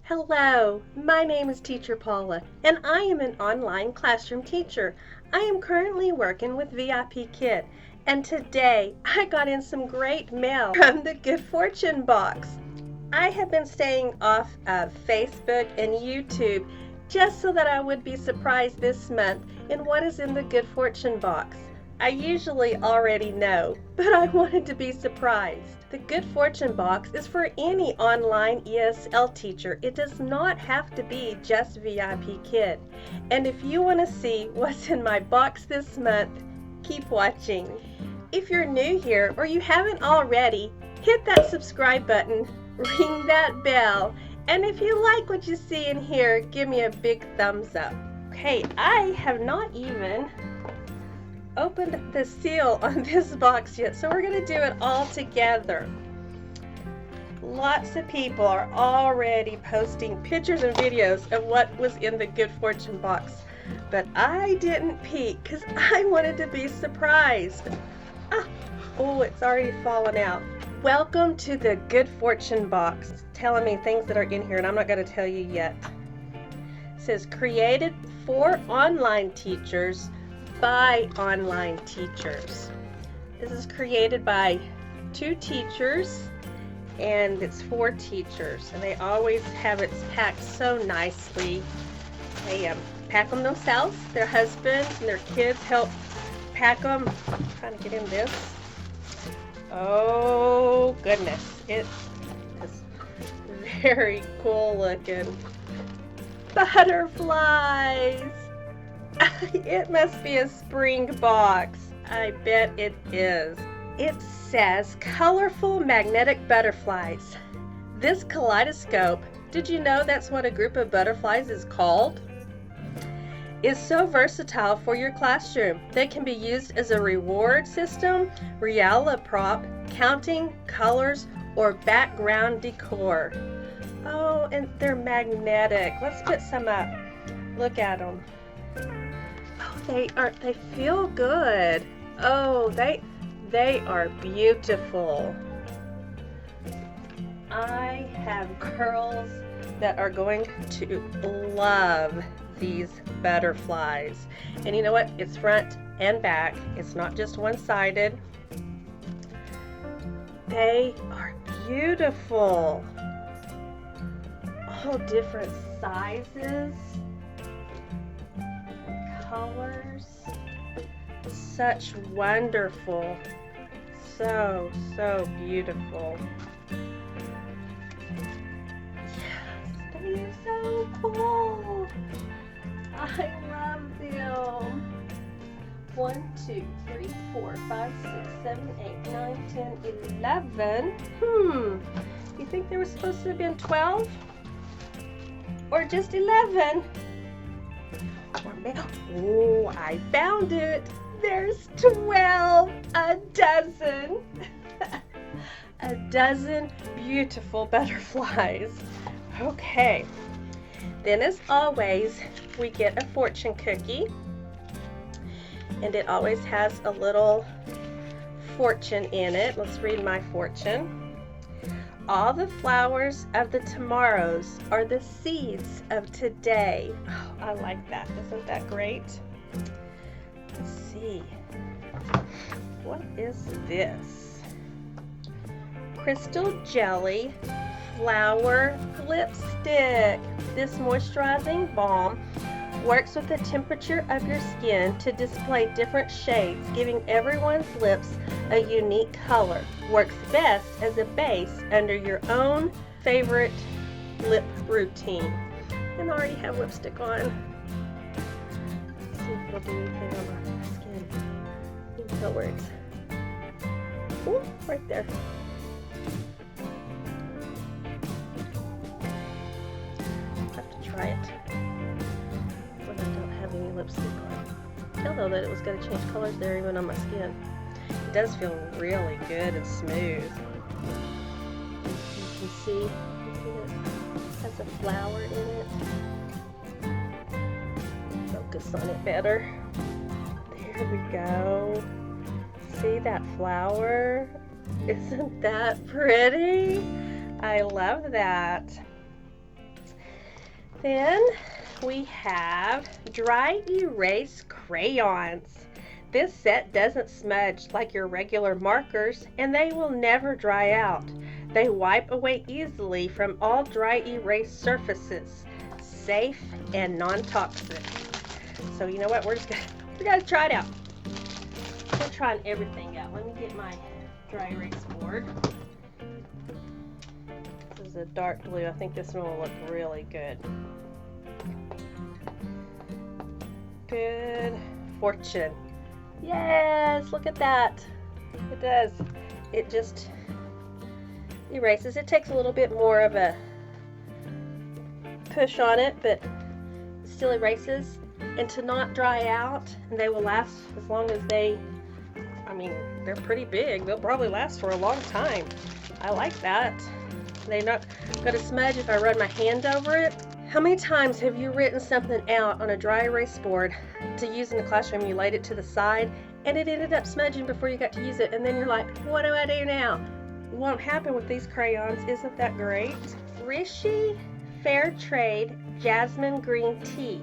Hello, my name is Teacher Paula, and I am an online classroom teacher. I am currently working with VIPKid, and today I got in some great mail from the Good Fortune box. I have been staying off of Facebook and YouTube just so that I would be surprised this month in what is in the Good Fortune box. I usually already know, but I wanted to be surprised. The Good Fortune box is for any online ESL teacher. It does not have to be just VIPKid. And if you want to see what's in my box this month, keep watching. If you're new here or you haven't already, hit that subscribe button, ring that bell, and if you like what you see in here, give me a big thumbs up. Okay, I have not even opened the seal on this box yet, so we're going to do it all together. Lots of people are already posting pictures and videos of what was in the Good Fortune box, but I didn't peek because I wanted to be surprised. Oh, it's already fallen out. Welcome to the Good Fortune box. It's telling me things that are in here and I'm not going to tell you yet. It says created for online teachers by online teachers. This is created by 2 teachers and it's for teachers, and they always have it packed so nicely. They pack them themselves. Their husbands and their kids help pack them. I'm trying to get in this. Oh goodness, it is very cool looking. Butterflies. It must be a spring box. I bet it is. It says colorful magnetic butterflies. This kaleidoscope, did you know that's what a group of butterflies is called? Is so versatile for your classroom. They can be used as a reward system, reality prop, counting, colors, or background decor. Oh, and they're magnetic. Let's put some up. Look at them. Oh, they feel good. Oh, they are beautiful. I have girls that are going to love these butterflies. And you know what? It's front and back. It's not just one-sided. They are beautiful. All different sizes, colors. Such wonderful, so beautiful. Yes, they are so cool. I love them. 1, 2, 3, 4, 5, 6, 7, 8, 9, 10, 11. You think there were supposed to have been 12? Or just 11? Oh, I found it. There's 12, a dozen. A dozen beautiful butterflies. Okay. Then as always, we get a fortune cookie. And it always has a little fortune in it. Let's read my fortune. All the flowers of the tomorrows are the seeds of today. Oh, I like that. Isn't that great? Let's see. What is this? Crystal Jelly Flower Lipstick. This moisturizing balm works with the temperature of your skin to display different shades, giving everyone's lips a unique color. Works best as a base under your own favorite lip routine. And I already have lipstick on. Let's see if it'll do anything on my skin. You can tell where it's. Ooh, right there. I have to try it. When I don't have any lipstick on. Tell though that it was going to change colors there even on my skin. It does feel really good and smooth. You can see it has a flower in it. Focus on it better. There we go. See that flower? Isn't that pretty? I love that. Then we have dry erase crayons. This set doesn't smudge like your regular markers, and they will never dry out. They wipe away easily from all dry erase surfaces. Safe and non-toxic. So you know what, we're gonna try it out. We're trying everything out. Let me get my dry erase board. This is a dark blue. I think this one will look really good. Good fortune. Yes, look at that. It does. It just erases. It takes a little bit more of a push on it, but it still erases. And to not dry out, and they will last as long as they're pretty big. They'll probably last for a long time. I like that. They're not going to smudge if I run my hand over it. How many times have you written something out on a dry erase board to use in the classroom? You laid it to the side and it ended up smudging before you got to use it, and then you're like, what do I do now? It won't happen with these crayons. Isn't that great? Rishi Fair Trade Jasmine Green Tea.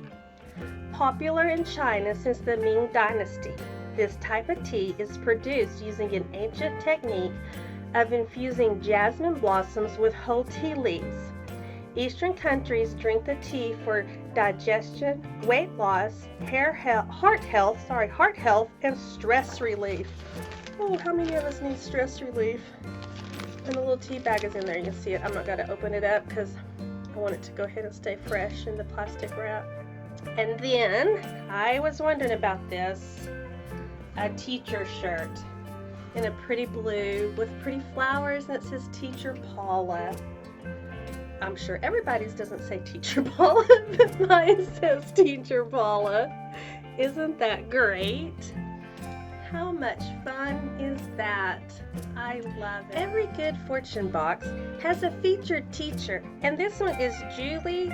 Popular in China since the Ming Dynasty. This type of tea is produced using an ancient technique of infusing jasmine blossoms with whole tea leaves. Eastern countries drink the tea for digestion, weight loss, heart health, and stress relief. Oh, how many of us need stress relief? And the little tea bag is in there. You can see it. I'm not going to open it up because I want it to go ahead and stay fresh in the plastic wrap. And then I was wondering about this, a teacher shirt in a pretty blue with pretty flowers, and it says Teacher Paula. I'm sure everybody's doesn't say Teacher Paula, but mine says Teacher Paula. Isn't that great? How much fun is that? I love it. Every good fortune box has a featured teacher, and this one is Julie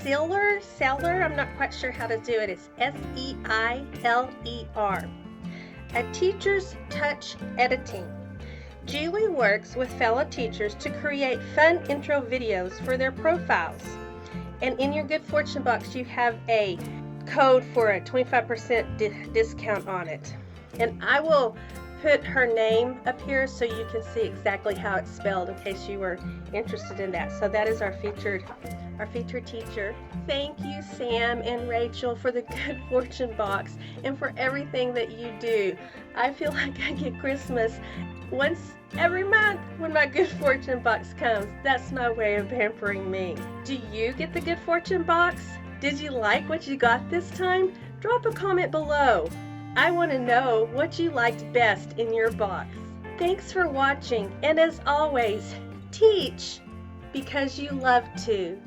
Seller. I'm not quite sure how to do it. It's Seiler. A Teacher's Touch Editing. Julie works with fellow teachers to create fun intro videos for their profiles. And in your Good Fortune box, you have a code for a 25% discount on it. And I will put her name up here so you can see exactly how it's spelled in case you were interested in that. So that is our featured teacher. Thank you, Sam and Rachel, for the Good Fortune box and for everything that you do. I feel like I get Christmas once every month when my Good Fortune box comes. That's my way of pampering me. Do you get the Good Fortune box? Did you like what you got this time? Drop a comment below. I want to know what you liked best in your box. Thanks for watching, and as always, teach because you love to.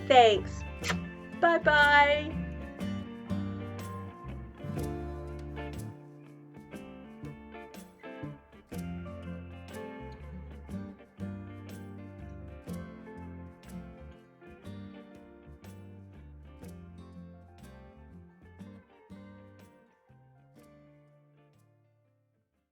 Thanks. Bye-bye.